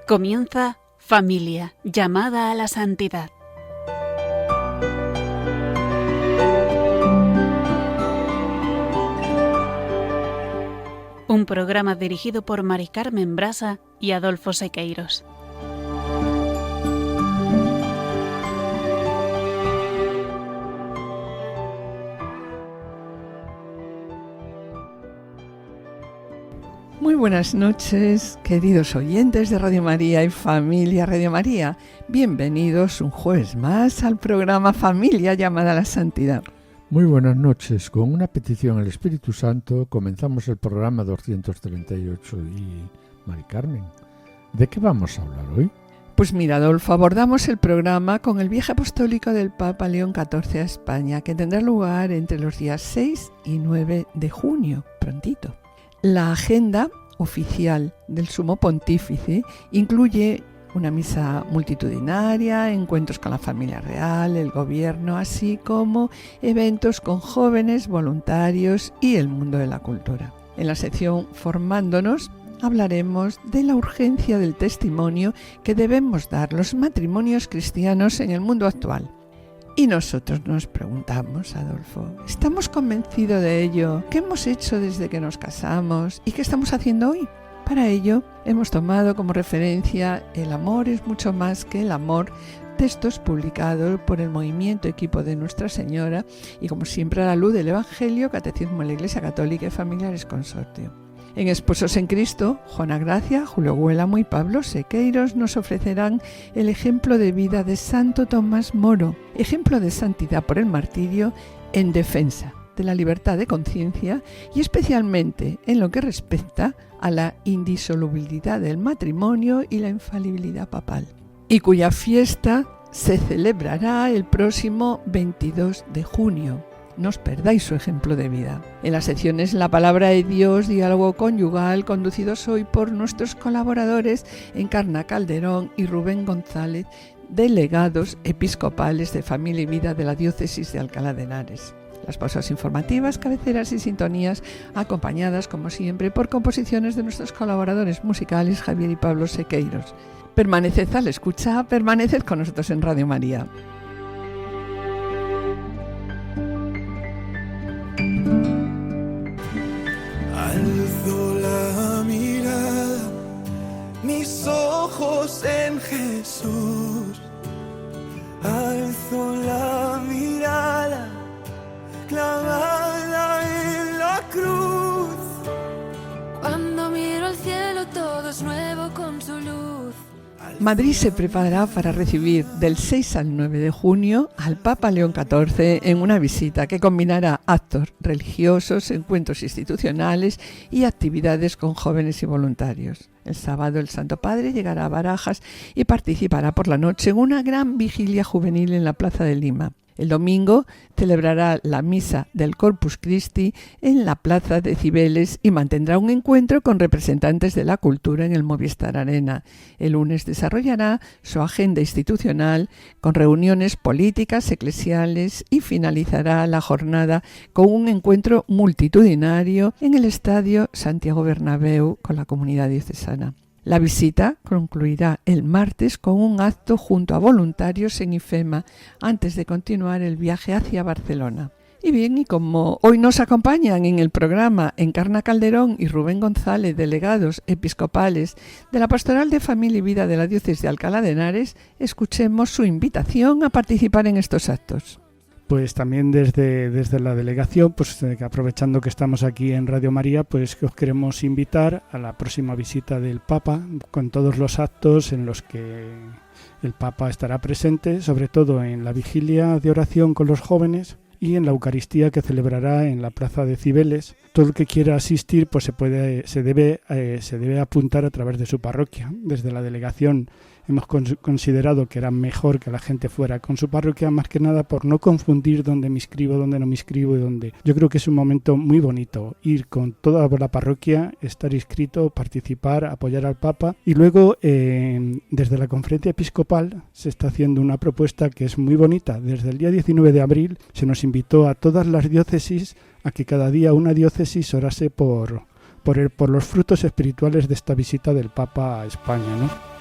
Comienza Familia, llamada a la santidad. Un programa dirigido por Mari Carmen Brasa y Adolfo Sequeiros. Muy buenas noches, queridos oyentes de Radio María y familia Radio María. Bienvenidos un jueves más al programa Familia, llamada a la santidad. Muy buenas noches. Con una petición al Espíritu Santo comenzamos el programa 238. Y, Mari Carmen, ¿de qué vamos a hablar hoy? Pues mira, Adolfo, abordamos el programa con el viaje apostólico del Papa León XIV a España, que tendrá lugar entre los días 6 y 9 de junio, prontito. La agenda oficial del Sumo Pontífice incluye una misa multitudinaria, encuentros con la familia real, el gobierno, así como eventos con jóvenes, voluntarios y el mundo de la cultura. En la sección Formándonos hablaremos de la urgencia del testimonio que debemos dar los matrimonios cristianos en el mundo actual. Y nosotros nos preguntamos, Adolfo, ¿estamos convencidos de ello? ¿Qué hemos hecho desde que nos casamos? ¿Y qué estamos haciendo hoy? Para ello, hemos tomado como referencia El amor es mucho más que el amor, textos publicados por el Movimiento Equipo de Nuestra Señora y, como siempre, a la luz del Evangelio, Catecismo de la Iglesia Católica y Familiares Consortio. En Esposos en Cristo, Juana Gracia, Julio Guélamo y Pablo Sequeiros nos ofrecerán el ejemplo de vida de Santo Tomás Moro, ejemplo de santidad por el martirio en defensa de la libertad de conciencia y especialmente en lo que respecta a la indisolubilidad del matrimonio y la infalibilidad papal, y cuya fiesta se celebrará el próximo 22 de junio. No os perdáis su ejemplo de vida. En las secciones La Palabra de Dios, Diálogo Conyugal, conducidos hoy por nuestros colaboradores Encarna Calderón y Rubén González, delegados episcopales de Familia y Vida de la Diócesis de Alcalá de Henares. Las pausas informativas, cabeceras y sintonías, acompañadas, como siempre, por composiciones de nuestros colaboradores musicales Javier y Pablo Sequeiros. Permaneced a la escucha, permaneced con nosotros en Radio María. Alzo la mirada, mis ojos en Jesús. Alzo la mirada, clavada en la cruz. Cuando miro al cielo todo es nuevo con su luz. Madrid se preparará para recibir del 6 al 9 de junio al Papa León XIV en una visita que combinará actos religiosos, encuentros institucionales y actividades con jóvenes y voluntarios. El sábado el Santo Padre llegará a Barajas y participará por la noche en una gran vigilia juvenil en la Plaza de Lima. El domingo celebrará la misa del Corpus Christi en la Plaza de Cibeles y mantendrá un encuentro con representantes de la cultura en el Movistar Arena. El lunes desarrollará su agenda institucional con reuniones políticas, eclesiales y finalizará la jornada con un encuentro multitudinario en el Estadio Santiago Bernabéu con la comunidad diocesana. La visita concluirá el martes con un acto junto a voluntarios en IFEMA antes de continuar el viaje hacia Barcelona. Y bien, y como hoy nos acompañan en el programa Encarna Calderón y Rubén González, delegados episcopales de la Pastoral de Familia y Vida de la Diócesis de Alcalá de Henares, escuchemos su invitación a participar en estos actos. Pues también desde la delegación, pues aprovechando que estamos aquí en Radio María, pues que os queremos invitar a la próxima visita del Papa, con todos los actos en los que el Papa estará presente, sobre todo en la vigilia de oración con los jóvenes y en la Eucaristía que celebrará en la Plaza de Cibeles. Todo el que quiera asistir pues se debe apuntar a través de su parroquia. Desde la delegación hemos considerado que era mejor que la gente fuera con su parroquia, más que nada por no confundir dónde me inscribo, dónde no me inscribo y dónde. Yo creo que es un momento muy bonito ir con toda la parroquia, estar inscrito, participar, apoyar al Papa. Y luego desde la conferencia episcopal se está haciendo una propuesta que es muy bonita. Desde el día 19 de abril se nos invitó a todas las diócesis a que cada día una diócesis orase por los frutos espirituales de esta visita del Papa a España, ¿no?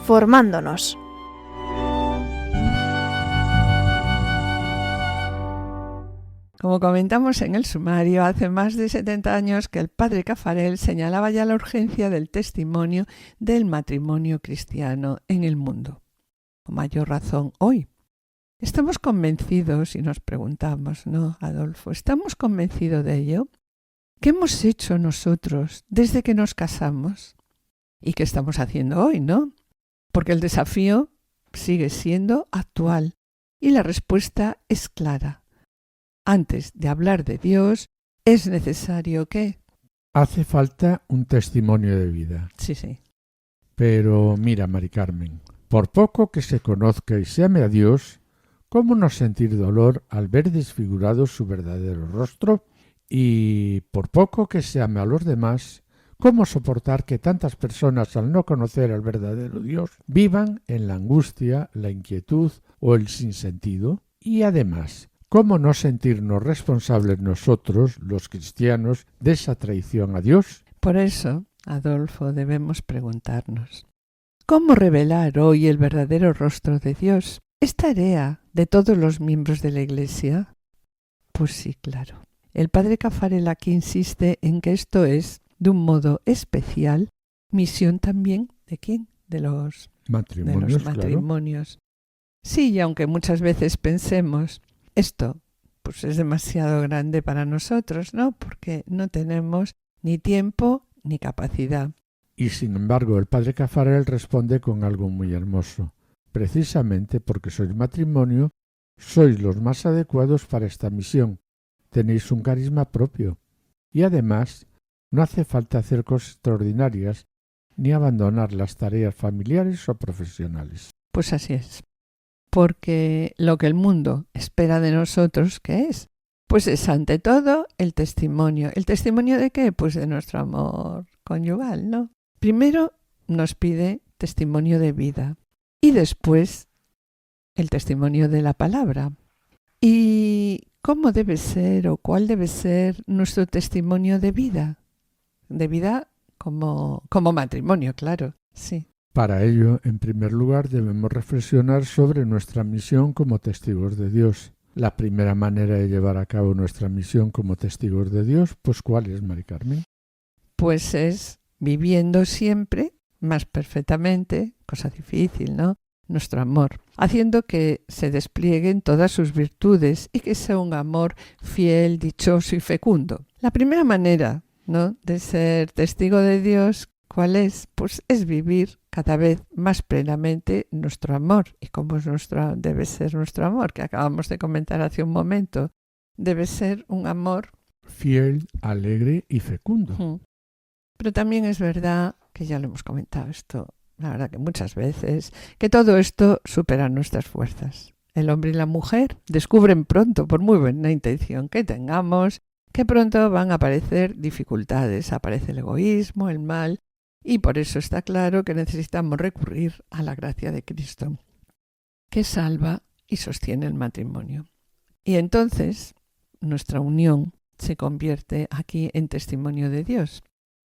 formándonos. Como comentamos en el sumario, hace más de 70 años que el padre Caffarel señalaba ya la urgencia del testimonio del matrimonio cristiano en el mundo. Con mayor razón hoy. Estamos convencidos, y nos preguntamos, ¿no, Adolfo? ¿Estamos convencidos de ello? ¿Qué hemos hecho nosotros desde que nos casamos? ¿Y qué estamos haciendo hoy, no? Porque el desafío sigue siendo actual y la respuesta es clara. Antes de hablar de Dios, es necesario que... Hace falta un testimonio de vida. Sí. Pero mira, Mari Carmen, por poco que se conozca y se ame a Dios, ¿cómo no sentir dolor al ver desfigurado su verdadero rostro? Y por poco que se ame a los demás, ¿cómo soportar que tantas personas, al no conocer al verdadero Dios, vivan en la angustia, la inquietud o el sinsentido? Y además, ¿cómo no sentirnos responsables nosotros, los cristianos, de esa traición a Dios? Por eso, Adolfo, debemos preguntarnos, ¿cómo revelar hoy el verdadero rostro de Dios? ¿Es tarea de todos los miembros de la Iglesia? Pues sí, claro. El padre Caffarel aquí insiste en que esto es, de un modo especial, misión también ¿de quién? De los matrimonios. Claro. Sí, y aunque muchas veces pensemos, esto pues es demasiado grande para nosotros, ¿no? Porque no tenemos ni tiempo ni capacidad. Y sin embargo, el padre Caffarel responde con algo muy hermoso. Precisamente porque sois matrimonio, sois los más adecuados para esta misión. Tenéis un carisma propio. Y además, no hace falta hacer cosas extraordinarias ni abandonar las tareas familiares o profesionales. Pues así es. Porque lo que el mundo espera de nosotros, ¿qué es? Pues es ante todo el testimonio. ¿El testimonio de qué? Pues de nuestro amor conyugal, ¿no? Primero nos pide testimonio de vida y después el testimonio de la palabra. ¿Y cómo debe ser o cuál debe ser nuestro testimonio de vida? De vida como matrimonio, claro, sí. Para ello, en primer lugar, debemos reflexionar sobre nuestra misión como testigos de Dios. La primera manera de llevar a cabo nuestra misión como testigos de Dios, pues ¿cuál es, Mari Carmen? Pues es viviendo siempre, más perfectamente, cosa difícil, ¿no?, nuestro amor, haciendo que se desplieguen todas sus virtudes y que sea un amor fiel, dichoso y fecundo. La primera manera, ¿no?, de ser testigo de Dios, ¿cuál es? Pues es vivir cada vez más plenamente nuestro amor. ¿Y cómo debe ser nuestro amor? Que acabamos de comentar hace un momento. Debe ser un amor fiel, alegre y fecundo. Pero también es verdad, que ya lo hemos comentado esto, la verdad que muchas veces, que todo esto supera nuestras fuerzas. El hombre y la mujer descubren pronto, por muy buena intención que tengamos, que pronto van a aparecer dificultades. Aparece el egoísmo, el mal, y por eso está claro que necesitamos recurrir a la gracia de Cristo, que salva y sostiene el matrimonio. Y entonces nuestra unión se convierte aquí en testimonio de Dios.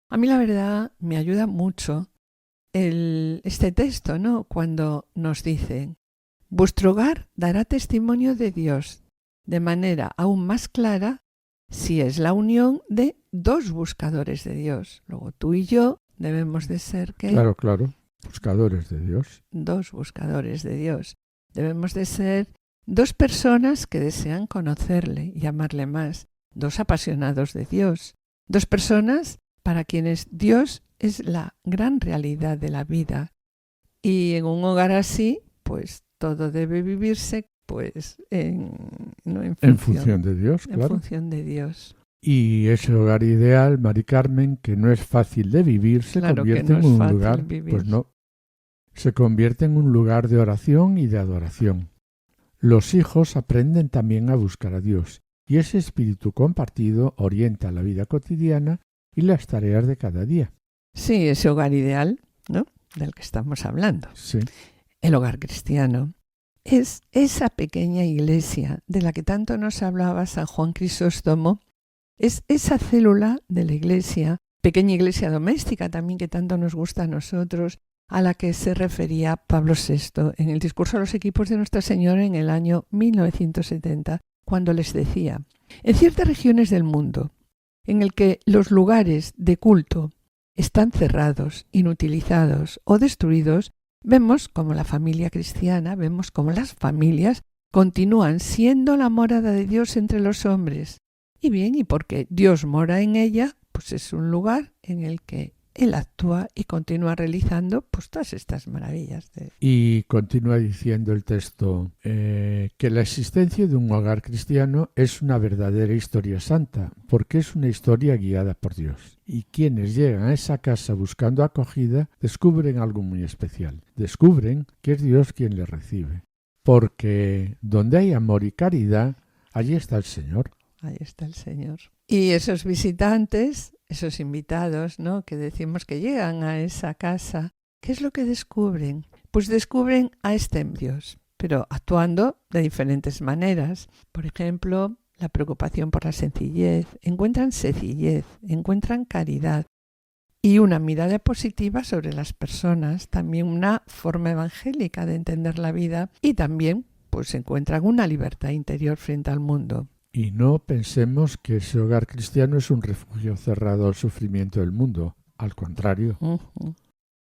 A mí la verdad me ayuda mucho este texto, ¿no?, cuando nos dicen: vuestro hogar dará testimonio de Dios de manera aún más clara si es la unión de dos buscadores de Dios. Luego tú y yo debemos de ser ¿qué? Claro, buscadores de Dios. Dos buscadores de Dios. Debemos de ser dos personas que desean conocerle y amarle más. Dos apasionados de Dios. Dos personas para quienes Dios es la gran realidad de la vida. Y en un hogar así, pues todo debe vivirse pues en función de Dios, claro. En función de Dios. Y ese hogar ideal, Mari Carmen, que no es fácil de vivir, se convierte en un lugar, pues no, se convierte en un lugar de oración y de adoración. Los hijos aprenden también a buscar a Dios, y ese espíritu compartido orienta la vida cotidiana y las tareas de cada día. Sí, ese hogar ideal, ¿no?, del que estamos hablando. Sí. El hogar cristiano es esa pequeña iglesia de la que tanto nos hablaba San Juan Crisóstomo. Es esa célula de la iglesia, pequeña iglesia doméstica también, que tanto nos gusta a nosotros, a la que se refería Pablo VI en el discurso a los equipos de Nuestra Señora en el año 1970, cuando les decía: en ciertas regiones del mundo, en el que los lugares de culto están cerrados, inutilizados o destruidos, vemos como la familia cristiana, vemos como las familias continúan siendo la morada de Dios entre los hombres. Y bien, y porque Dios mora en ella, pues es un lugar en el que Él actúa y continúa realizando pues todas estas maravillas. Y continúa diciendo el texto que la existencia de un hogar cristiano es una verdadera historia santa, porque es una historia guiada por Dios. Y quienes llegan a esa casa buscando acogida descubren algo muy especial. Descubren que es Dios quien les recibe. Porque donde hay amor y caridad, allí está el Señor. Ahí está el Señor. Y esos visitantes, esos invitados, ¿no?, que decimos que llegan a esa casa, ¿qué es lo que descubren? Pues descubren a este Dios, pero actuando de diferentes maneras. Por ejemplo, la preocupación por la sencillez. Encuentran sencillez, encuentran caridad y una mirada positiva sobre las personas, también una forma evangélica de entender la vida y también pues encuentran una libertad interior frente al mundo. Y no pensemos que ese hogar cristiano es un refugio cerrado al sufrimiento del mundo. Al contrario,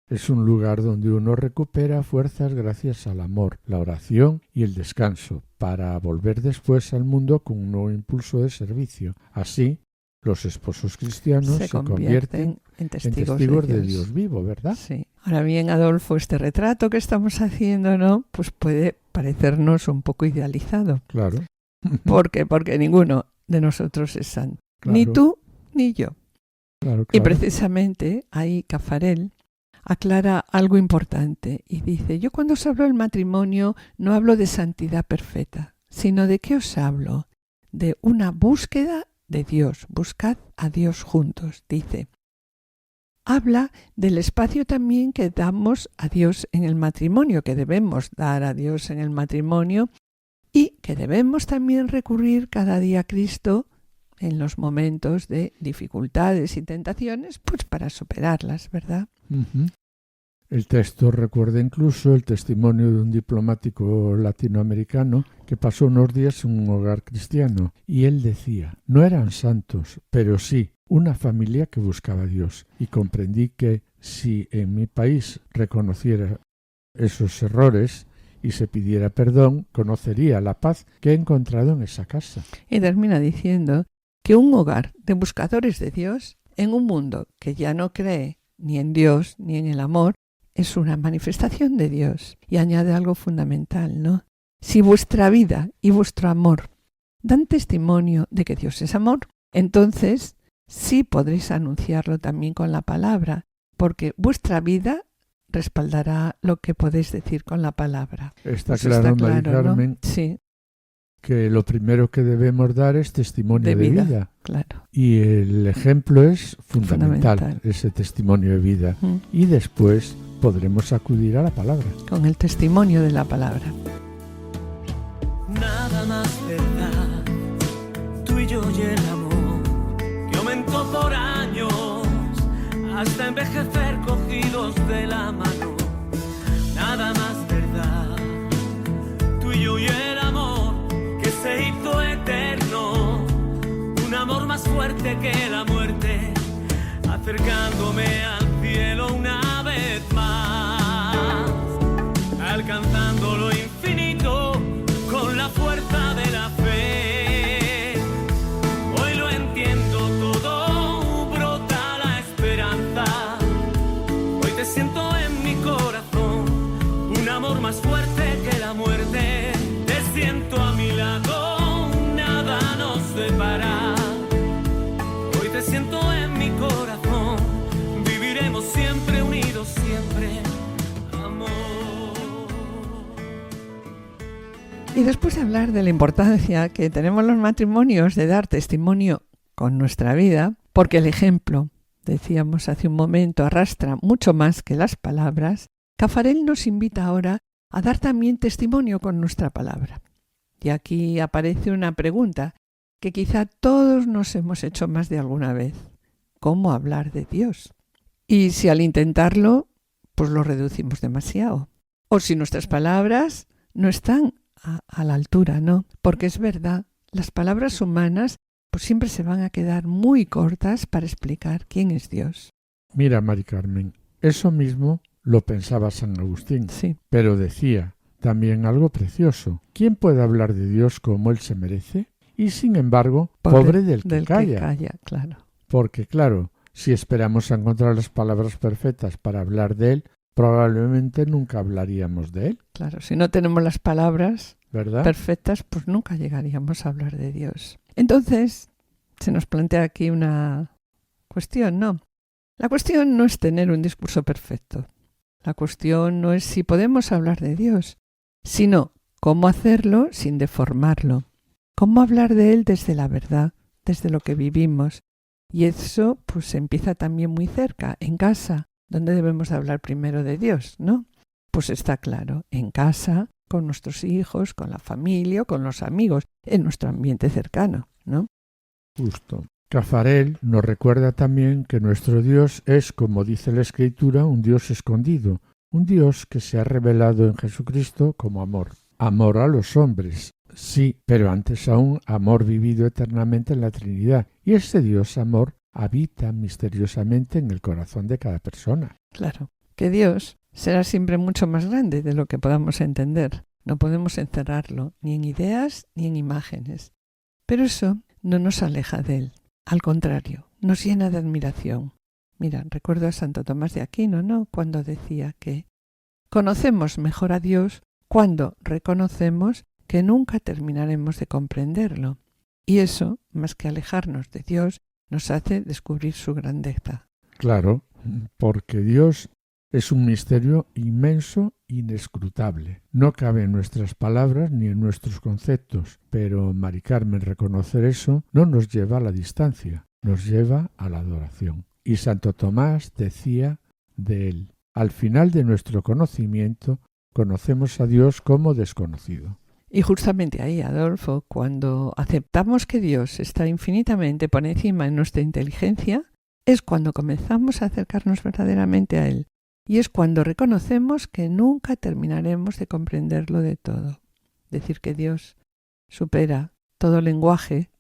es un lugar donde uno recupera fuerzas gracias al amor, la oración y el descanso, para volver después al mundo con un nuevo impulso de servicio. Así, los esposos cristianos se convierten en testigos de Dios vivo, ¿verdad? Sí. Ahora bien, Adolfo, este retrato que estamos haciendo, ¿no?, pues puede parecernos un poco idealizado. Claro. ¿Por qué? Porque ninguno de nosotros es santo. Claro. Ni tú ni yo. Claro. Y precisamente ahí Caffarel aclara algo importante y dice: yo cuando os hablo del matrimonio no hablo de santidad perfecta, sino de qué os hablo, de una búsqueda de Dios. Buscad a Dios juntos, dice. Habla del espacio también que damos a Dios en el matrimonio, que debemos dar a Dios en el matrimonio y que debemos también recurrir cada día a Cristo en los momentos de dificultades y tentaciones, pues para superarlas, ¿verdad? Uh-huh. El texto recuerda incluso el testimonio de un diplomático latinoamericano que pasó unos días en un hogar cristiano y él decía: no eran santos, pero sí una familia que buscaba a Dios, y comprendí que si en mi país reconociera esos errores y se pidiera perdón, conocería la paz que he encontrado en esa casa. Y termina diciendo que un hogar de buscadores de Dios en un mundo que ya no cree ni en Dios ni en el amor es una manifestación de Dios. Y añade algo fundamental, ¿no? Si vuestra vida y vuestro amor dan testimonio de que Dios es amor, entonces sí podréis anunciarlo también con la palabra, porque vuestra vida respaldará lo que podéis decir con la palabra. Está claro, María Carmen, ¿no? Sí. Que lo primero que debemos dar es testimonio de vida. Claro. Y el ejemplo es fundamental. Ese testimonio de vida. Y después podremos acudir a la palabra. Con el testimonio de la palabra. Nada más verdad, tú y yo y el amor, que aumentó por años, hasta envejecer cogidos de la mano. Nada más verdad, tú y yo y el amor, que se hizo eterno, un amor más fuerte que la muerte, acercándome al cielo una vez más, alcanzando lo infinito con la fuerza de la fe. Hoy lo entiendo todo, brota la esperanza. Hoy te siento en mi corazón, un amor más fuerte que la muerte. Te siento a mi lado, nada nos separa. Hoy te siento en mi corazón, viviremos siempre unidos, siempre, amor. Y después de hablar de la importancia que tenemos los matrimonios de dar testimonio con nuestra vida, porque el ejemplo, decíamos hace un momento, arrastra mucho más que las palabras, Caffarel nos invita ahora a dar también testimonio con nuestra palabra. Y aquí aparece una pregunta que quizá todos nos hemos hecho más de alguna vez. ¿Cómo hablar de Dios? Y si al intentarlo, pues lo reducimos demasiado. O si nuestras palabras no están a la altura, ¿no? Porque es verdad, las palabras humanas pues siempre se van a quedar muy cortas para explicar quién es Dios. Mira, Mari Carmen, eso mismo lo pensaba San Agustín, Sí, pero decía también algo precioso. ¿Quién puede hablar de Dios como Él se merece? Y sin embargo, pobre del que calla. que calla, claro. Porque claro, si esperamos a encontrar las palabras perfectas para hablar de Él, probablemente nunca hablaríamos de Él, Claro, si no tenemos las palabras ¿verdad? perfectas, pues nunca llegaríamos a hablar de Dios. Entonces, se nos plantea aquí una cuestión, ¿no? La cuestión no es tener un discurso perfecto. La cuestión no es si podemos hablar de Dios, sino cómo hacerlo sin deformarlo. Cómo hablar de Él desde la verdad, desde lo que vivimos. Y eso pues empieza también muy cerca, en casa, donde debemos de hablar primero de Dios, ¿no? Pues está claro, en casa, con nuestros hijos, con la familia, con los amigos, en nuestro ambiente cercano, ¿no? Justo. Cafarel nos recuerda también que nuestro Dios es, como dice la Escritura, un Dios escondido, un Dios que se ha revelado en Jesucristo como amor. Amor a los hombres, sí, pero antes aún amor vivido eternamente en la Trinidad. Y ese Dios amor habita misteriosamente en el corazón de cada persona. Claro, que Dios será siempre mucho más grande de lo que podamos entender. No podemos encerrarlo ni en ideas ni en imágenes. Pero eso no nos aleja de Él. Al contrario, nos llena de admiración. Mira, recuerdo a Santo Tomás de Aquino, ¿no? Cuando decía que conocemos mejor a Dios cuando reconocemos que nunca terminaremos de comprenderlo. Y eso, más que alejarnos de Dios, nos hace descubrir su grandeza. Claro, porque Dios es un misterio inmenso, inescrutable. No cabe en nuestras palabras ni en nuestros conceptos, pero, Mari Carmen, reconocer eso no nos lleva a la distancia, nos lleva a la adoración. Y Santo Tomás decía de él: al final de nuestro conocimiento, conocemos a Dios como desconocido. Y justamente ahí, Adolfo, cuando aceptamos que Dios está infinitamente por encima de nuestra inteligencia, es cuando comenzamos a acercarnos verdaderamente a Él. Y es cuando reconocemos que nunca terminaremos de comprenderlo de todo. Decir que Dios supera todo lenguaje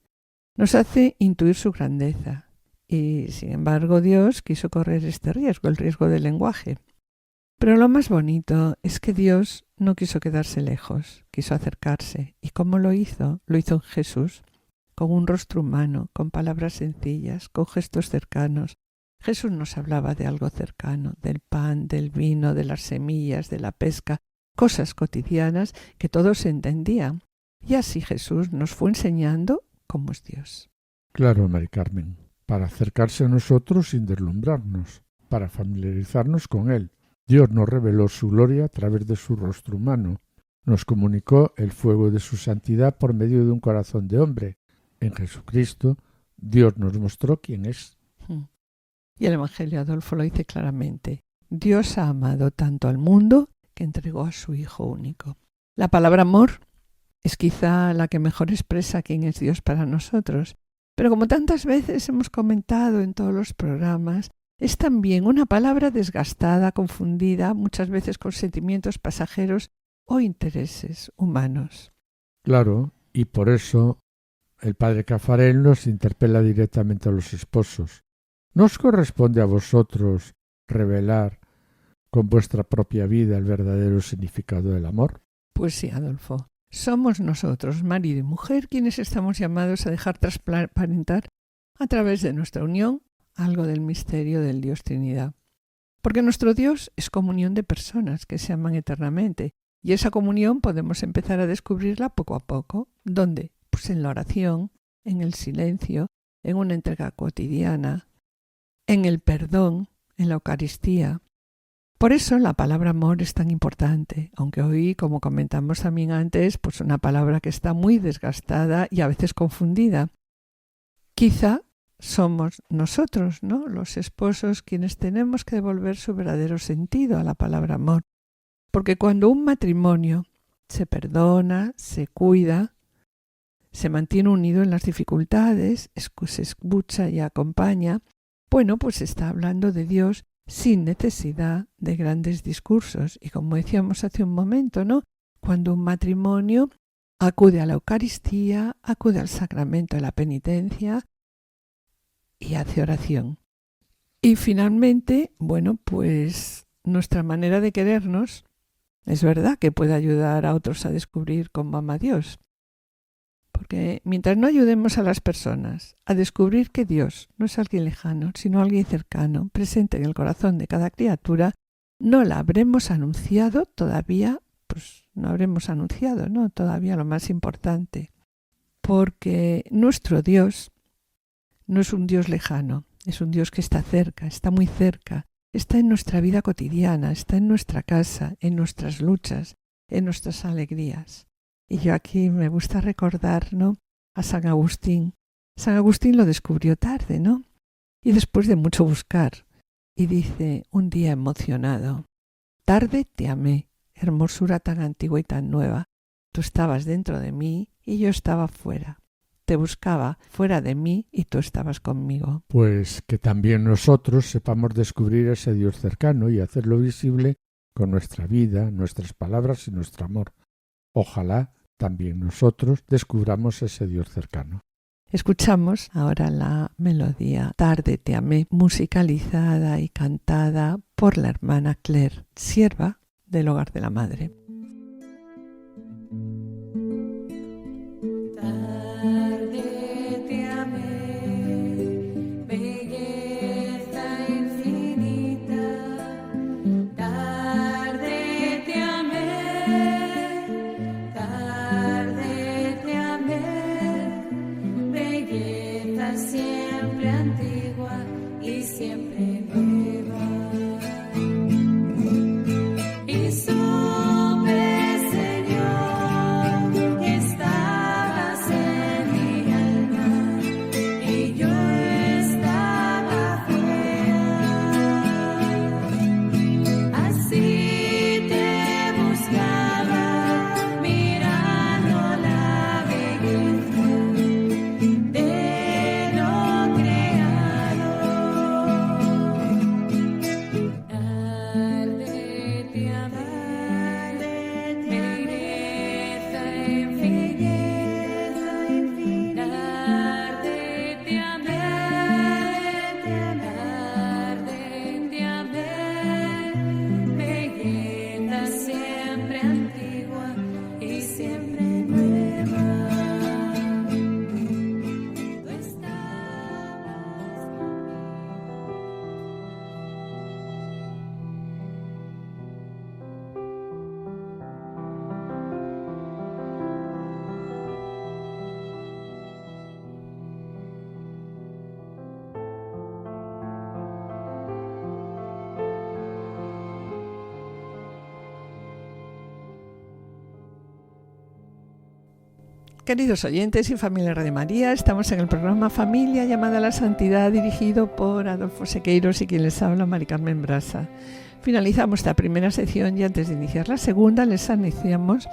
nos hace intuir su grandeza. Y, sin embargo, Dios quiso correr este riesgo, el riesgo del lenguaje. Pero lo más bonito es que Dios no quiso quedarse lejos, quiso acercarse. ¿Y cómo lo hizo? Lo hizo en Jesús, con un rostro humano, con palabras sencillas, con gestos cercanos. Jesús nos hablaba de algo cercano, del pan, del vino, de las semillas, de la pesca, cosas cotidianas que todos entendían. Y así Jesús nos fue enseñando cómo es Dios. Claro, Mari Carmen, para acercarse a nosotros sin deslumbrarnos, para familiarizarnos con Él. Dios nos reveló su gloria a través de su rostro humano. Nos comunicó el fuego de su santidad por medio de un corazón de hombre. En Jesucristo, Dios nos mostró quién es. Y el Evangelio, Adolfo, lo dice claramente. Dios ha amado tanto al mundo que entregó a su Hijo único. La palabra amor es quizá la que mejor expresa quién es Dios para nosotros. Pero como tantas veces hemos comentado en todos los programas, es también una palabra desgastada, confundida, muchas veces con sentimientos pasajeros o intereses humanos. Claro, y por eso el padre Cafarel nos interpela directamente a los esposos. ¿No os corresponde a vosotros revelar con vuestra propia vida el verdadero significado del amor? Pues sí, Adolfo. Somos nosotros, marido y mujer, quienes estamos llamados a dejar transparentar a través de nuestra unión algo del misterio del Dios Trinidad. Porque nuestro Dios es comunión de personas que se aman eternamente, y esa comunión podemos empezar a descubrirla poco a poco. ¿Dónde? Pues en la oración, en el silencio, en una entrega cotidiana, en el perdón, en la Eucaristía. Por eso la palabra amor es tan importante, aunque hoy, como comentamos también antes, pues una palabra que está muy desgastada y a veces confundida. Quizá somos nosotros, ¿no?, los esposos, quienes tenemos que devolver su verdadero sentido a la palabra amor. Porque cuando un matrimonio se perdona, se cuida, se mantiene unido en las dificultades, se escucha y acompaña, bueno, pues está hablando de Dios sin necesidad de grandes discursos. Y como decíamos hace un momento, ¿no? Cuando un matrimonio acude a la Eucaristía, acude al sacramento de la penitencia y hace oración. Y finalmente, bueno, pues nuestra manera de querernos es verdad que puede ayudar a otros a descubrir cómo ama a Dios. Porque mientras no ayudemos a las personas a descubrir que Dios no es alguien lejano, sino alguien cercano, presente en el corazón de cada criatura, no la habremos anunciado todavía, pues no habremos anunciado, ¿no? Todavía lo más importante. Porque nuestro Dios no es un Dios lejano, es un Dios que está cerca, está muy cerca, está en nuestra vida cotidiana, está en nuestra casa, en nuestras luchas, en nuestras alegrías. Y yo aquí me gusta recordar, ¿no?, a San Agustín. San Agustín lo descubrió tarde, ¿no? Y después de mucho buscar. Y dice, un día emocionado, tarde te amé, hermosura tan antigua y tan nueva. Tú estabas dentro de mí y yo estaba fuera. Te buscaba fuera de mí y tú estabas conmigo. Pues que también nosotros sepamos descubrir ese Dios cercano y hacerlo visible con nuestra vida, nuestras palabras y nuestro amor. Ojalá también nosotros descubramos ese Dios cercano. Escuchamos ahora la melodía Tarde te amé, musicalizada y cantada por la hermana Claire, sierva del Hogar de la Madre. Queridos oyentes y familia Radio María, estamos en el programa Familia llamada a la Santidad, dirigido por Adolfo Sequeiros y quien les habla, Mari Carmen Brasa. Finalizamos esta primera sección y antes de iniciar la segunda les anunciamos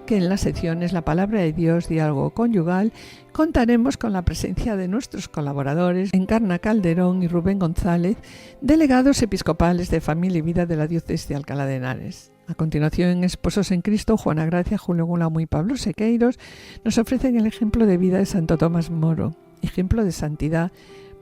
que en las secciones La Palabra de Dios, Diálogo Conyugal, contaremos con la presencia de nuestros colaboradores Encarna Calderón y Rubén González, delegados episcopales de Familia y Vida de la Diócesis de Alcalá de Henares. A continuación, en Esposos en Cristo, Juana Gracia, Julio Gulamo y Pablo Sequeiros nos ofrecen el ejemplo de vida de Santo Tomás Moro, ejemplo de santidad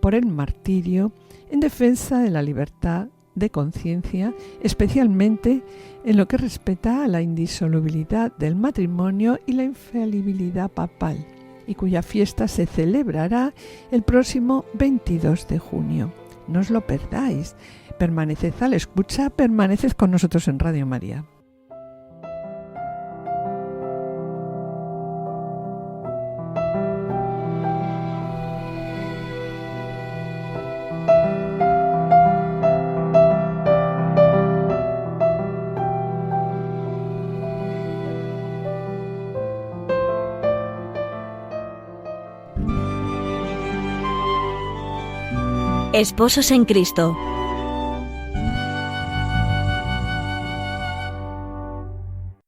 por el martirio en defensa de la libertad de conciencia, especialmente en lo que respecta a la indisolubilidad del matrimonio y la infalibilidad papal, y cuya fiesta se celebrará el próximo 22 de junio. No os lo perdáis. Permaneced a la escucha, permaneced con nosotros en Radio María. Esposos en Cristo.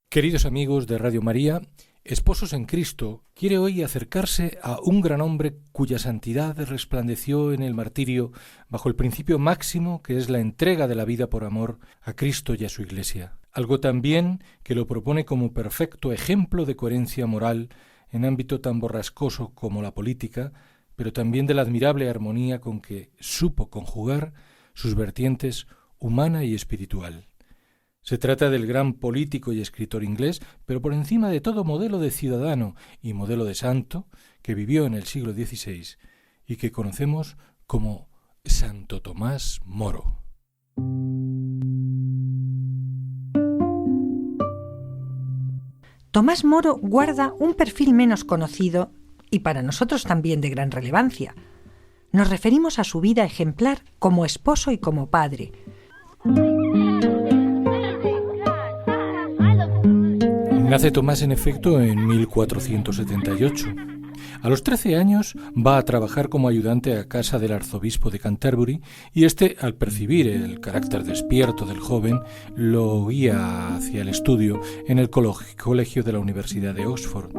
Queridos amigos de Radio María, Esposos en Cristo quiere hoy acercarse a un gran hombre cuya santidad resplandeció en el martirio bajo el principio máximo que es la entrega de la vida por amor a Cristo y a su Iglesia. Algo también que lo propone como perfecto ejemplo de coherencia moral en ámbito tan borrascoso como la política, pero también de la admirable armonía con que supo conjugar sus vertientes humana y espiritual. Se trata del gran político y escritor inglés, pero por encima de todo modelo de ciudadano y modelo de santo que vivió en el siglo XVI y que conocemos como Santo Tomás Moro. Tomás Moro guarda un perfil menos conocido y para nosotros también de gran relevancia. Nos referimos a su vida ejemplar como esposo y como padre. Nace Tomás en efecto en 1478. A los 13 años va a trabajar como ayudante a casa del arzobispo de Canterbury y éste, al percibir el carácter despierto del joven, lo guía hacia el estudio en el colegio de la Universidad de Oxford.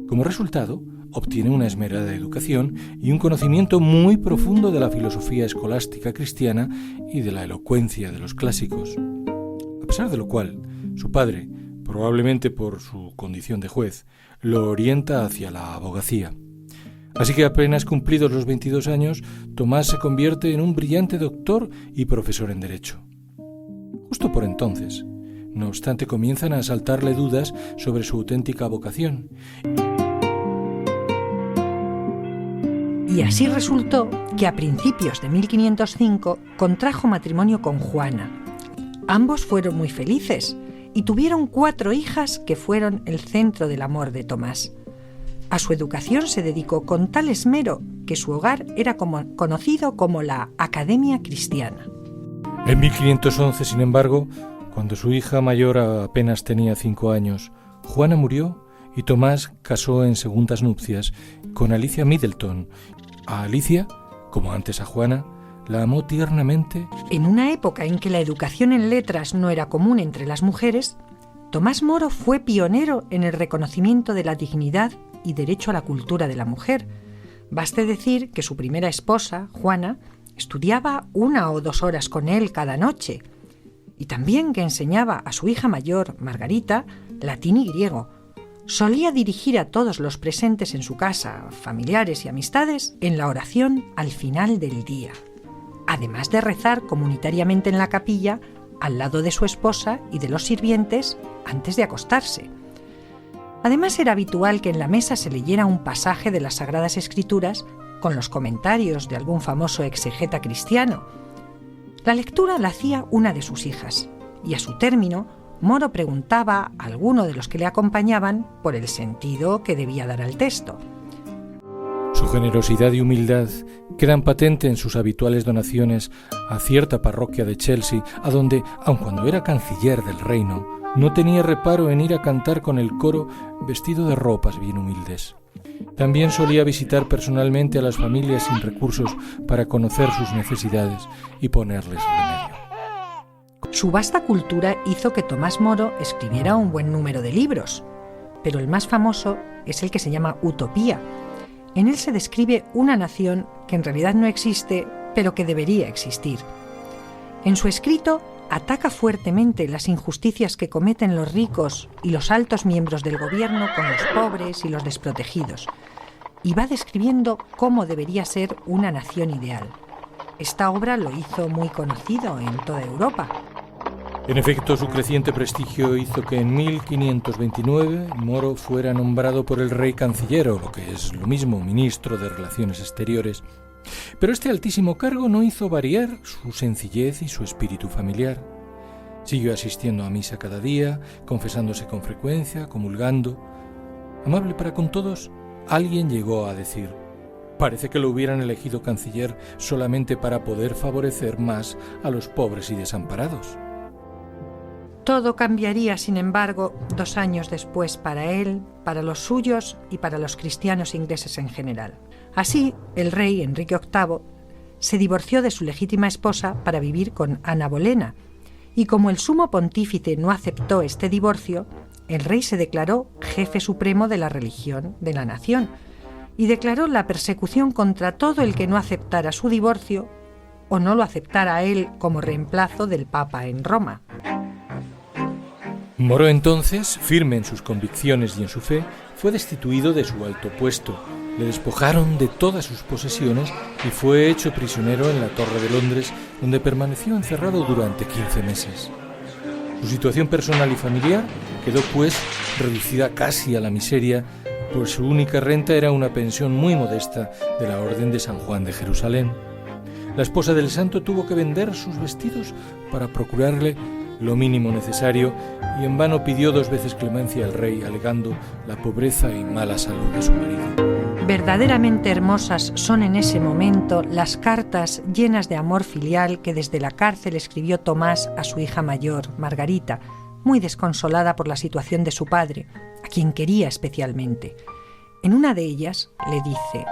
Como resultado, obtiene una esmerada educación y un conocimiento muy profundo de la filosofía escolástica cristiana y de la elocuencia de los clásicos. A pesar de lo cual, su padre, probablemente por su condición de juez, lo orienta hacia la abogacía. Así que apenas cumplidos los 22 años, Tomás se convierte en un brillante doctor y profesor en Derecho. Justo por entonces, no obstante, comienzan a asaltarle dudas sobre su auténtica vocación. Y así resultó que a principios de 1505 contrajo matrimonio con Juana. Ambos fueron muy felices y tuvieron 4 hijas que fueron el centro del amor de Tomás. A su educación se dedicó con tal esmero que su hogar era conocido como la Academia Cristiana. En 1511, sin embargo, cuando su hija mayor apenas tenía 5 años, Juana murió y Tomás casó en segundas nupcias con Alicia Middleton. A Alicia, como antes a Juana, la amó tiernamente. En una época en que la educación en letras no era común entre las mujeres, Tomás Moro fue pionero en el reconocimiento de la dignidad y derecho a la cultura de la mujer. Baste decir que su primera esposa, Juana, estudiaba 1 o 2 horas con él cada noche, y también que enseñaba a su hija mayor, Margarita, latín y griego. Solía dirigir a todos los presentes en su casa, familiares y amistades, en la oración al final del día, además de rezar comunitariamente en la capilla al lado de su esposa y de los sirvientes antes de acostarse. Además, era habitual que en la mesa se leyera un pasaje de las Sagradas Escrituras con los comentarios de algún famoso exegeta cristiano. La lectura la hacía una de sus hijas, y a su término, Moro preguntaba a alguno de los que le acompañaban por el sentido que debía dar al texto. Su generosidad y humildad quedan patentes en sus habituales donaciones a cierta parroquia de Chelsea, a donde, aun cuando era canciller del reino, no tenía reparo en ir a cantar con el coro vestido de ropas bien humildes. También solía visitar personalmente a las familias sin recursos para conocer sus necesidades y ponerles remedio. Su vasta cultura hizo que Tomás Moro escribiera un buen número de libros, pero el más famoso es el que se llama Utopía. En él se describe una nación que en realidad no existe, pero que debería existir. En su escrito ataca fuertemente las injusticias que cometen los ricos y los altos miembros del gobierno con los pobres y los desprotegidos, y va describiendo cómo debería ser una nación ideal. Esta obra lo hizo muy conocido en toda Europa. En efecto, su creciente prestigio hizo que en 1529 Moro fuera nombrado por el rey canciller, o lo que es lo mismo, ministro de Relaciones Exteriores. Pero este altísimo cargo no hizo variar su sencillez y su espíritu familiar. Siguió asistiendo a misa cada día, confesándose con frecuencia, comulgando. Amable para con todos, alguien llegó a decir: parece que lo hubieran elegido canciller solamente para poder favorecer más a los pobres y desamparados. Todo cambiaría, sin embargo, 2 años después para él, para los suyos y para los cristianos ingleses en general. Así, el rey Enrique VIII se divorció de su legítima esposa para vivir con Ana Bolena, y como el sumo pontífice no aceptó este divorcio, el rey se declaró jefe supremo de la religión de la nación y declaró la persecución contra todo el que no aceptara su divorcio o no lo aceptara a él como reemplazo del Papa en Roma. Moro entonces, firme en sus convicciones y en su fe, fue destituido de su alto puesto. Le despojaron de todas sus posesiones y fue hecho prisionero en la Torre de Londres, donde permaneció encerrado durante 15 meses. Su situación personal y familiar quedó pues reducida casi a la miseria, pues su única renta era una pensión muy modesta de la Orden de San Juan de Jerusalén. La esposa del santo tuvo que vender sus vestidos para procurarle lo mínimo necesario y en vano pidió 2 veces clemencia al rey, alegando la pobreza y mala salud de su marido. Verdaderamente hermosas son en ese momento las cartas llenas de amor filial que desde la cárcel escribió Tomás a su hija mayor, Margarita, muy desconsolada por la situación de su padre, a quien quería especialmente. En una de ellas le dice: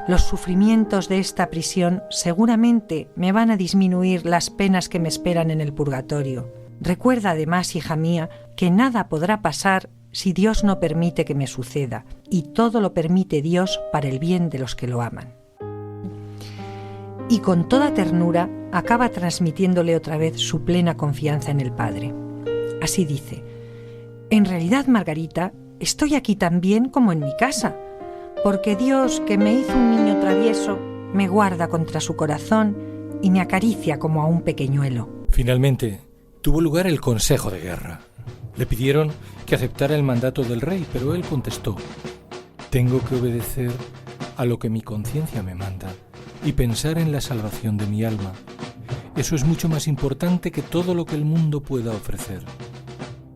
«Los sufrimientos de esta prisión seguramente me van a disminuir las penas que me esperan en el purgatorio. Recuerda además, hija mía, que nada podrá pasar si Dios no permite que me suceda, y todo lo permite Dios para el bien de los que lo aman». Y con toda ternura acaba transmitiéndole otra vez su plena confianza en el Padre. Así dice: «En realidad, Margarita, estoy aquí tan bien como en mi casa, porque Dios, que me hizo un niño travieso, me guarda contra su corazón y me acaricia como a un pequeñuelo». Finalmente, tuvo lugar el Consejo de Guerra. Le pidieron que aceptara el mandato del rey, pero él contestó: «Tengo que obedecer a lo que mi conciencia me manda y pensar en la salvación de mi alma. Eso es mucho más importante que todo lo que el mundo pueda ofrecer.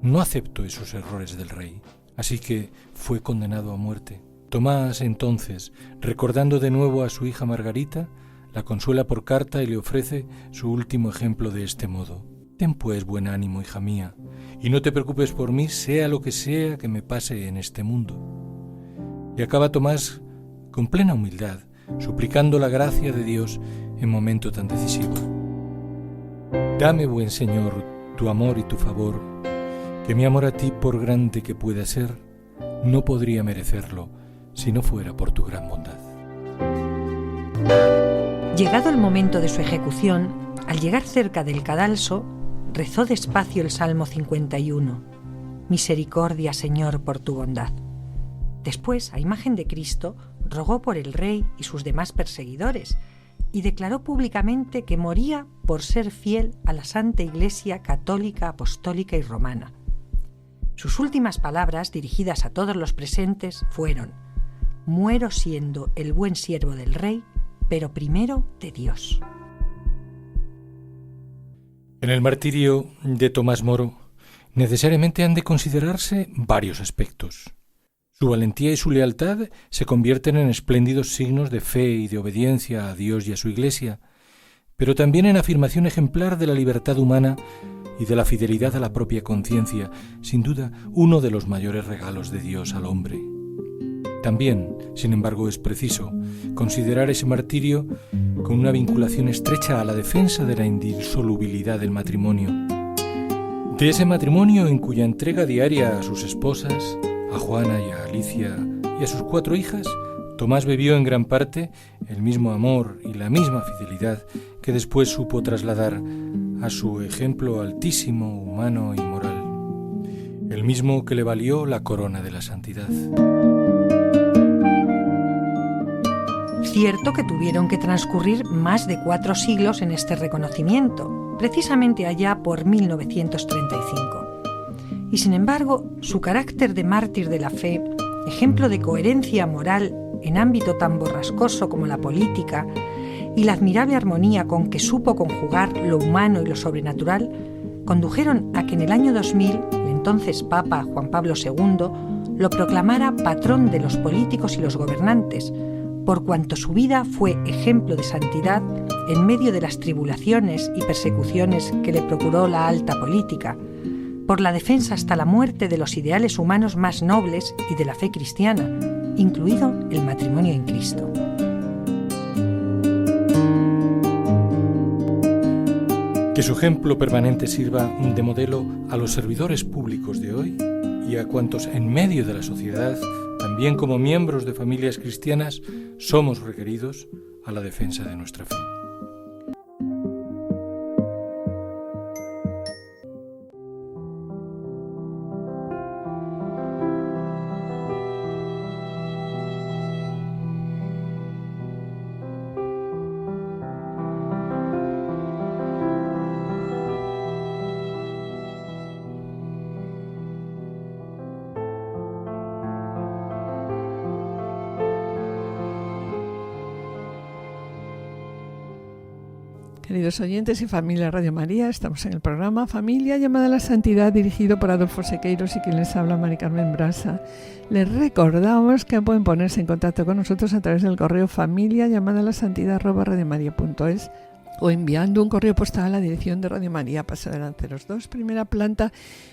No acepto esos errores del rey». Así que fue condenado a muerte. Tomás, entonces, recordando de nuevo a su hija Margarita, la consuela por carta y le ofrece su último ejemplo de este modo: «Ten pues buen ánimo, hija mía, y no te preocupes por mí, sea lo que sea que me pase en este mundo». Y acaba Tomás con plena humildad, suplicando la gracia de Dios en momento tan decisivo. «Dame, buen Señor, tu amor y tu favor, que mi amor a ti, por grande que pueda ser, no podría merecerlo si no fuera por tu gran bondad». Llegado el momento de su ejecución, al llegar cerca del cadalso, rezó despacio el Salmo 51. «Misericordia, Señor, por tu bondad». Después, a imagen de Cristo, rogó por el rey y sus demás perseguidores y declaró públicamente que moría por ser fiel a la Santa Iglesia católica, apostólica y romana. Sus últimas palabras, dirigidas a todos los presentes, fueron: «Muero siendo el buen siervo del rey, pero primero de Dios». En el martirio de Tomás Moro, necesariamente han de considerarse varios aspectos. Su valentía y su lealtad se convierten en espléndidos signos de fe y de obediencia a Dios y a su Iglesia, pero también en afirmación ejemplar de la libertad humana y de la fidelidad a la propia conciencia, sin duda uno de los mayores regalos de Dios al hombre. También, sin embargo, es preciso considerar ese martirio con una vinculación estrecha a la defensa de la indisolubilidad del matrimonio. De ese matrimonio en cuya entrega diaria a sus esposas, a Juana y a Alicia y a sus 4 hijas, Tomás bebió en gran parte el mismo amor y la misma fidelidad que después supo trasladar a su ejemplo altísimo, humano y moral, el mismo que le valió la corona de la santidad. Cierto que tuvieron que transcurrir más de 4 siglos en este reconocimiento, precisamente allá por 1935. Y sin embargo, su carácter de mártir de la fe, ejemplo de coherencia moral en ámbito tan borrascoso como la política, y la admirable armonía con que supo conjugar lo humano y lo sobrenatural, condujeron a que en el año 2000, el entonces Papa Juan Pablo II lo proclamara patrón de los políticos y los gobernantes, por cuanto su vida fue ejemplo de santidad en medio de las tribulaciones y persecuciones que le procuró la alta política, por la defensa hasta la muerte de los ideales humanos más nobles y de la fe cristiana, incluido el matrimonio en Cristo. Que su ejemplo permanente sirva de modelo a los servidores públicos de hoy y a cuantos en medio de la sociedad, también como miembros de familias cristianas, somos requeridos a la defensa de nuestra fe. Queridos oyentes y familia Radio María, estamos en el programa Familia llamada a la Santidad, dirigido por Adolfo Sequeiros y quien les habla, Mari Carmen Brasa. Les recordamos que pueden ponerse en contacto con nosotros a través del correo familia llamada a la santidad @radiomaria.es o enviando un correo postal a la dirección de Radio María, Paseo de Lanceros 2, primera planta,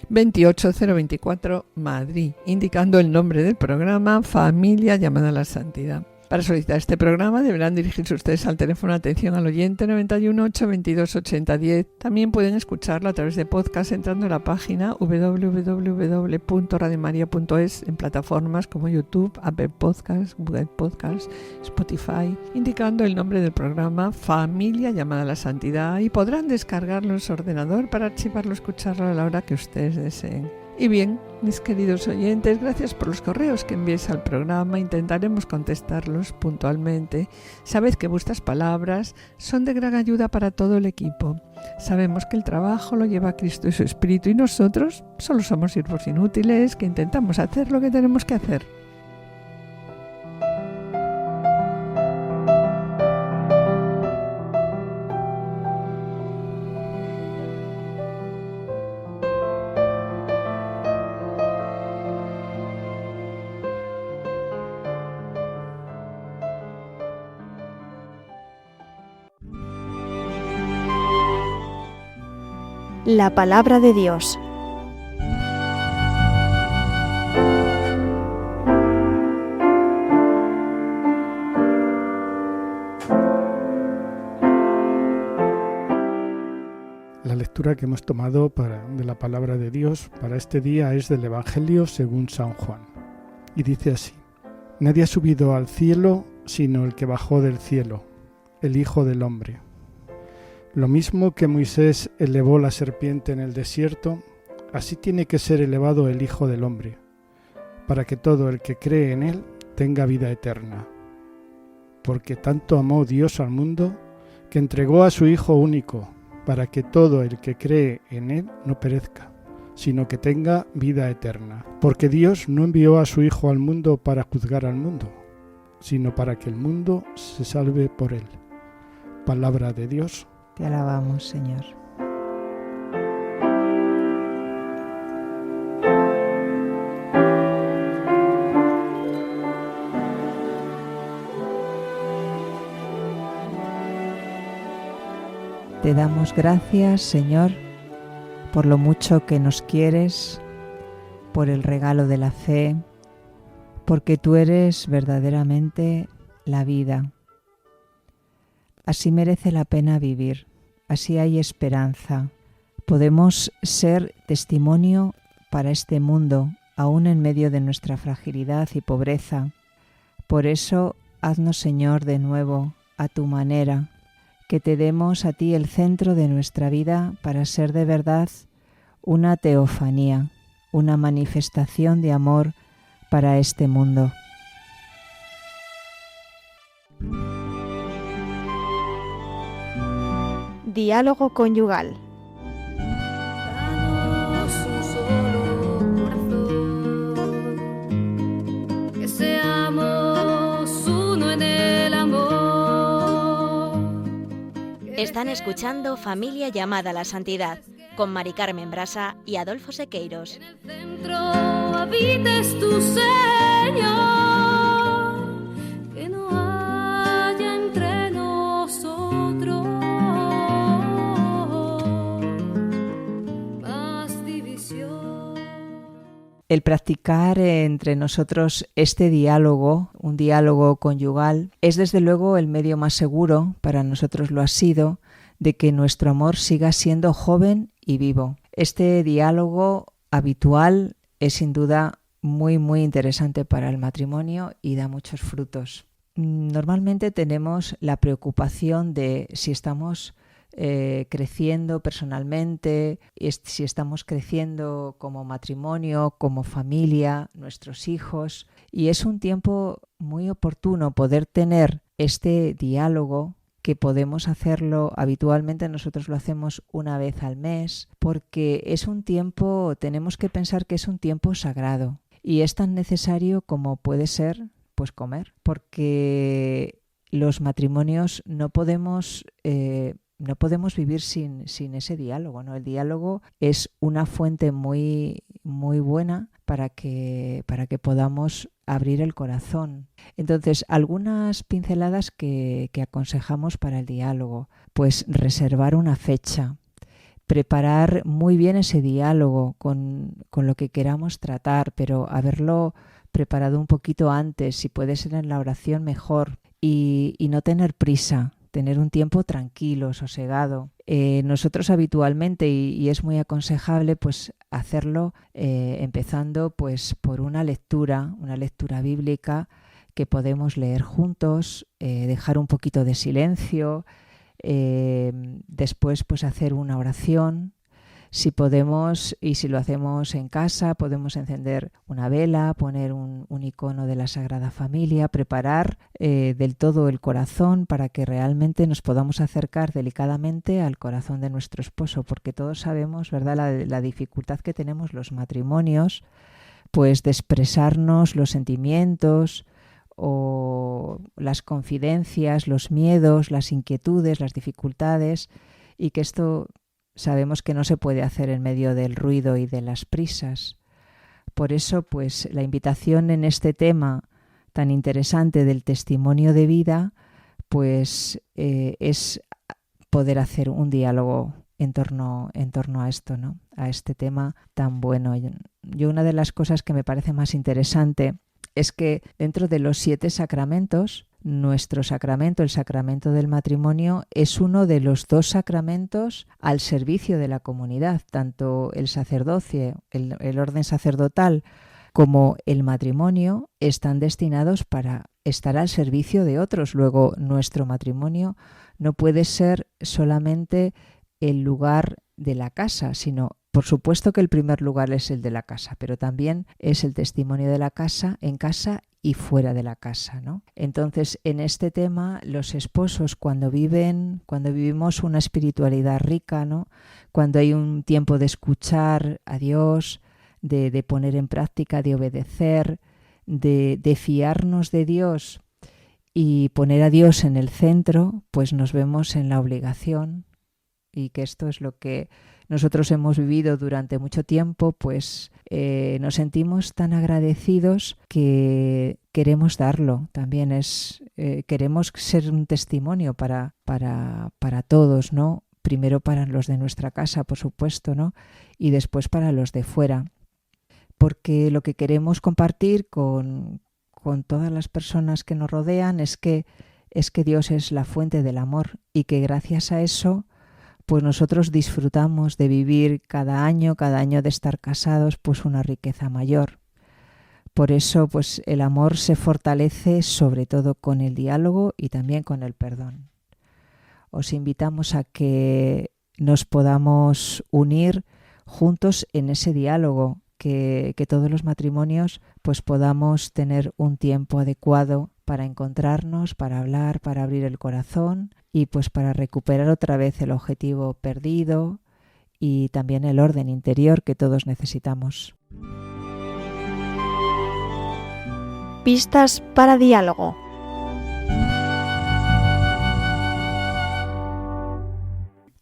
28024, Madrid, indicando el nombre del programa Familia llamada a la Santidad. Para solicitar este programa deberán dirigirse ustedes al teléfono de atención al oyente 91 822 8010. También pueden escucharlo a través de podcast entrando a la página www.radiomaria.es en plataformas como YouTube, Apple Podcasts, Google Podcasts, Spotify, indicando el nombre del programa Familia llamada a la Santidad, y podrán descargarlo en su ordenador para archivarlo o escucharlo a la hora que ustedes deseen. Y bien, mis queridos oyentes, gracias por los correos que enviéis al programa. Intentaremos contestarlos puntualmente. Sabed que vuestras palabras son de gran ayuda para todo el equipo. Sabemos que el trabajo lo lleva Cristo y su Espíritu, y nosotros solo somos siervos inútiles que intentamos hacer lo que tenemos que hacer. La palabra de Dios. La lectura que hemos tomado de la palabra de Dios para este día es del Evangelio según San Juan. Y dice así: Nadie ha subido al cielo sino el que bajó del cielo, el Hijo del Hombre. Lo mismo que Moisés elevó la serpiente en el desierto, así tiene que ser elevado el Hijo del Hombre, para que todo el que cree en él tenga vida eterna. Porque tanto amó Dios al mundo, que entregó a su Hijo único, para que todo el que cree en él no perezca, sino que tenga vida eterna. Porque Dios no envió a su Hijo al mundo para juzgar al mundo, sino para que el mundo se salve por él. Palabra de Dios. Te alabamos, Señor. Te damos gracias, Señor, por lo mucho que nos quieres, por el regalo de la fe, porque tú eres verdaderamente la vida. Así merece la pena vivir, así hay esperanza. Podemos ser testimonio para este mundo, aún en medio de nuestra fragilidad y pobreza. Por eso, haznos, Señor, de nuevo, a tu manera, que te demos a ti el centro de nuestra vida para ser de verdad una teofanía, una manifestación de amor para este mundo. Diálogo conyugal. Danos un solo corazón, que seamos uno en el amor. Están escuchando Familia llamada a la Santidad, con Mari Carmen Brasa y Adolfo Sequeiros. En el centro habites tu Señor, que no haya entre nosotros más división. El practicar entre nosotros este diálogo, un diálogo conyugal, es desde luego el medio más seguro, para nosotros lo ha sido, de que nuestro amor siga siendo joven y vivo. Este diálogo habitual es sin duda muy, muy interesante para el matrimonio y da muchos frutos. Normalmente tenemos la preocupación de si estamos creciendo personalmente, si estamos creciendo como matrimonio, como familia, nuestros hijos, y es un tiempo muy oportuno poder tener este diálogo, que podemos hacerlo habitualmente. Nosotros lo hacemos una vez al mes, porque es un tiempo, tenemos que pensar que es un tiempo sagrado y es tan necesario como puede ser pues comer, porque los matrimonios no podemos vivir sin ese diálogo, ¿no? El diálogo es una fuente muy, muy buena para que podamos abrir el corazón. Entonces, algunas pinceladas que aconsejamos para el diálogo, pues reservar una fecha, preparar muy bien ese diálogo con lo que queramos tratar, pero haberlo preparado un poquito antes, si puede ser en la oración mejor, y no tener prisa, tener un tiempo tranquilo, sosegado. Nosotros habitualmente, y es muy aconsejable, pues hacerlo empezando pues por una lectura bíblica que podemos leer juntos, dejar un poquito de silencio, después pues hacer una oración. Si podemos, y si lo hacemos en casa, podemos encender una vela, poner un icono de la Sagrada Familia, preparar del todo el corazón para que realmente nos podamos acercar delicadamente al corazón de nuestro esposo, porque todos sabemos, ¿verdad?, la dificultad que tenemos los matrimonios, pues de expresarnos los sentimientos o las confidencias, los miedos, las inquietudes, las dificultades, y que esto sabemos que no se puede hacer en medio del ruido y de las prisas. Por eso, pues, la invitación en este tema tan interesante del testimonio de vida, pues es poder hacer un diálogo en torno a esto, ¿no? A este tema tan bueno. Yo una de las cosas que me parece más interesante es que dentro de los 7 sacramentos, nuestro sacramento, el sacramento del matrimonio, es uno de los 2 sacramentos al servicio de la comunidad. Tanto el sacerdocio, el orden sacerdotal, como el matrimonio están destinados para estar al servicio de otros. Luego, nuestro matrimonio no puede ser solamente el lugar de la casa, sino, por supuesto que el primer lugar es el de la casa, pero también es el testimonio de la casa, en casa y fuera de la casa, ¿no? Entonces, en este tema, los esposos, cuando vivimos una espiritualidad rica, ¿no?, cuando hay un tiempo de escuchar a Dios, de poner en práctica, de obedecer, de fiarnos de Dios y poner a Dios en el centro, pues nos vemos en la obligación, y que esto es lo que nosotros hemos vivido durante mucho tiempo, pues nos sentimos tan agradecidos que queremos darlo. También queremos ser un testimonio para todos, ¿no? Primero para los de nuestra casa, por supuesto, ¿no? Y después para los de fuera. Porque lo que queremos compartir con todas las personas que nos rodean es que Dios es la fuente del amor, y que gracias a eso pues nosotros disfrutamos de vivir cada año de estar casados, pues una riqueza mayor. Por eso, pues el amor se fortalece sobre todo con el diálogo y también con el perdón. Os invitamos a que nos podamos unir juntos en ese diálogo, que todos los matrimonios pues podamos tener un tiempo adecuado para encontrarnos, para hablar, para abrir el corazón y pues para recuperar otra vez el objetivo perdido y también el orden interior que todos necesitamos. Pistas para diálogo.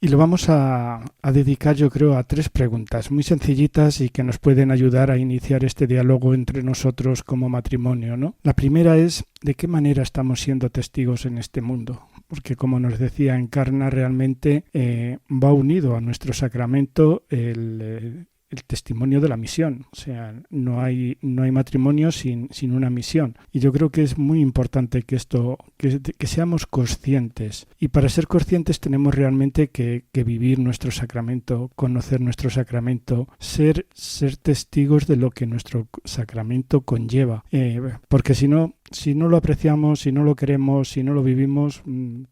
Y lo vamos a dedicar, yo creo, a 3 preguntas muy sencillitas y que nos pueden ayudar a iniciar este diálogo entre nosotros como matrimonio, ¿no? La primera es, ¿de qué manera estamos siendo testigos en este mundo? Porque, como nos decía Encarna, realmente va unido a nuestro sacramento el el testimonio de la misión. O sea, no hay matrimonio sin una misión. Y yo creo que es muy importante que seamos conscientes. Y para ser conscientes tenemos realmente que vivir nuestro sacramento, conocer nuestro sacramento, ser testigos de lo que nuestro sacramento conlleva. Porque si no lo apreciamos, si no lo queremos, si no lo vivimos,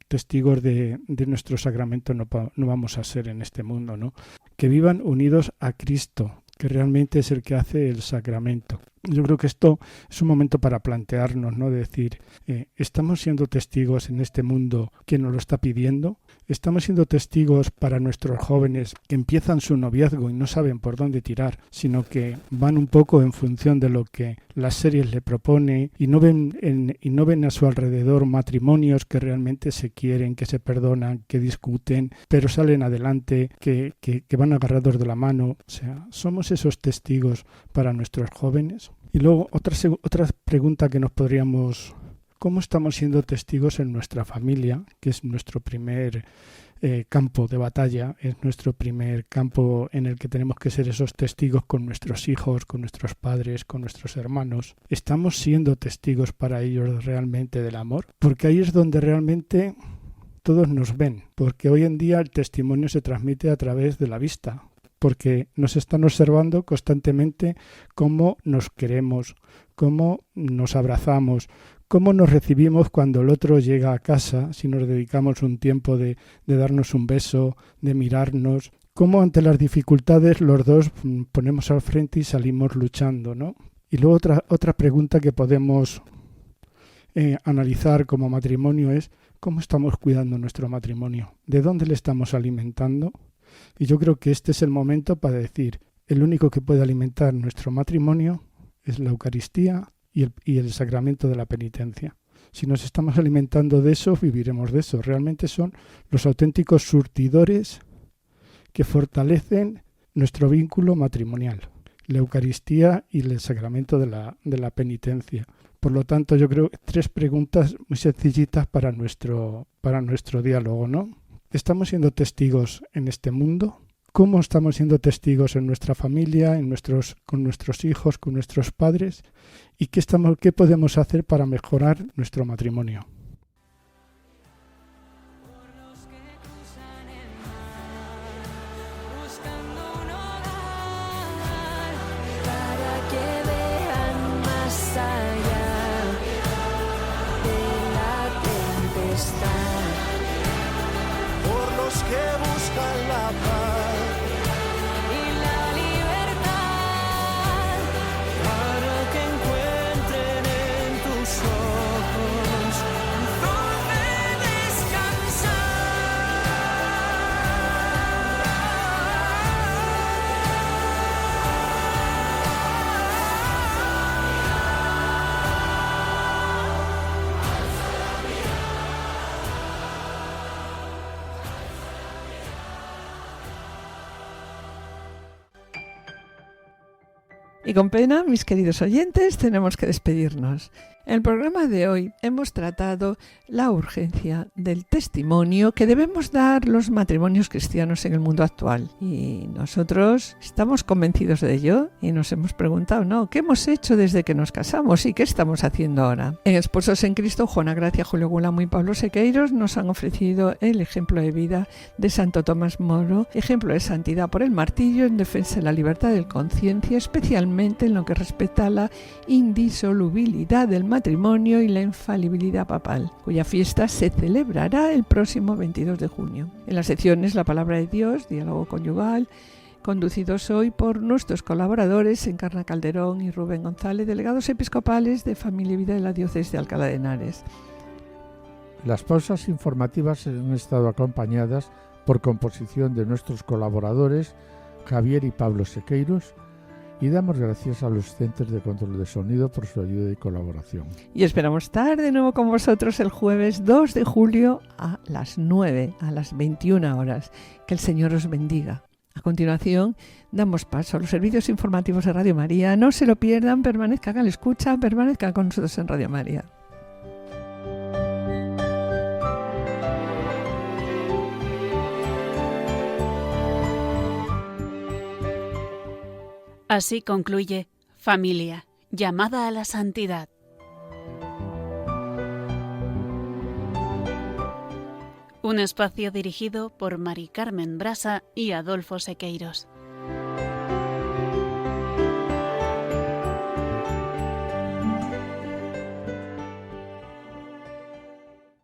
testigos de nuestro sacramento no vamos a ser en este mundo, ¿no? Que vivan unidos a Cristo, que realmente es el que hace el sacramento. Yo creo que esto es un momento para plantearnos, ¿no? De decir, ¿estamos siendo testigos en este mundo que nos lo está pidiendo? ¿Estamos siendo testigos para nuestros jóvenes que empiezan su noviazgo y no saben por dónde tirar, sino que van un poco en función de lo que las series le propone y no ven a su alrededor matrimonios que realmente se quieren, que se perdonan, que discuten, pero salen adelante, que van agarrados de la mano? O sea, ¿somos esos testigos para nuestros jóvenes? Y luego otra pregunta que nos podríamos... ¿Cómo estamos siendo testigos en nuestra familia, que es nuestro primer campo de batalla, es nuestro primer campo en el que tenemos que ser esos testigos con nuestros hijos, con nuestros padres, con nuestros hermanos? ¿Estamos siendo testigos para ellos realmente del amor? Porque ahí es donde realmente todos nos ven, porque hoy en día el testimonio se transmite a través de la vista, porque nos están observando constantemente cómo nos queremos, cómo nos abrazamos, cómo nos recibimos cuando el otro llega a casa, si nos dedicamos un tiempo de darnos un beso, de mirarnos, cómo ante las dificultades los dos ponemos al frente y salimos luchando, ¿no? Y luego otra pregunta que podemos analizar como matrimonio es ¿cómo estamos cuidando nuestro matrimonio? ¿De dónde le estamos alimentando? Y yo creo que este es el momento para decir, el único que puede alimentar nuestro matrimonio es la Eucaristía y el sacramento de la penitencia. Si nos estamos alimentando de eso, viviremos de eso. Realmente son los auténticos surtidores que fortalecen nuestro vínculo matrimonial, la Eucaristía y el sacramento de la penitencia. Por lo tanto, yo creo que 3 preguntas muy sencillitas para nuestro diálogo, ¿no? ¿Estamos siendo testigos en este mundo? ¿Cómo estamos siendo testigos en nuestra familia, con nuestros hijos, con nuestros padres? ¿Y qué podemos hacer para mejorar nuestro matrimonio? Y con pena, mis queridos oyentes, tenemos que despedirnos. En el programa de hoy hemos tratado la urgencia del testimonio que debemos dar los matrimonios cristianos en el mundo actual. Y nosotros estamos convencidos de ello y nos hemos preguntado, ¿no? ¿Qué hemos hecho desde que nos casamos y qué estamos haciendo ahora? En Esposos en Cristo, Juana Gracia, Julio Gulamo y Pablo Sequeiros nos han ofrecido el ejemplo de vida de Santo Tomás Moro, ejemplo de santidad por el martillo en defensa de la libertad de conciencia, especialmente en lo que respecta a la indisolubilidad del matrimonio y la infalibilidad papal, cuya fiesta se celebrará el próximo 22 de junio. En las secciones La Palabra de Dios, Diálogo Conyugal, conducidos hoy por nuestros colaboradores Encarna Calderón y Rubén González, delegados episcopales de Familia y Vida de la Diócesis de Alcalá de Henares. Las pausas informativas han estado acompañadas por composición de nuestros colaboradores Javier y Pablo Sequeiros, y damos gracias a los centros de control de sonido por su ayuda y colaboración. Y esperamos estar de nuevo con vosotros el jueves 2 de julio a las 9, a las 21 horas. Que el Señor os bendiga. A continuación, damos paso a los servicios informativos de Radio María. No se lo pierdan, permanezcan a la escucha, permanezcan con nosotros en Radio María. Así concluye Familia, llamada a la santidad. Un espacio dirigido por Mari Carmen Brasa y Adolfo Sequeiros.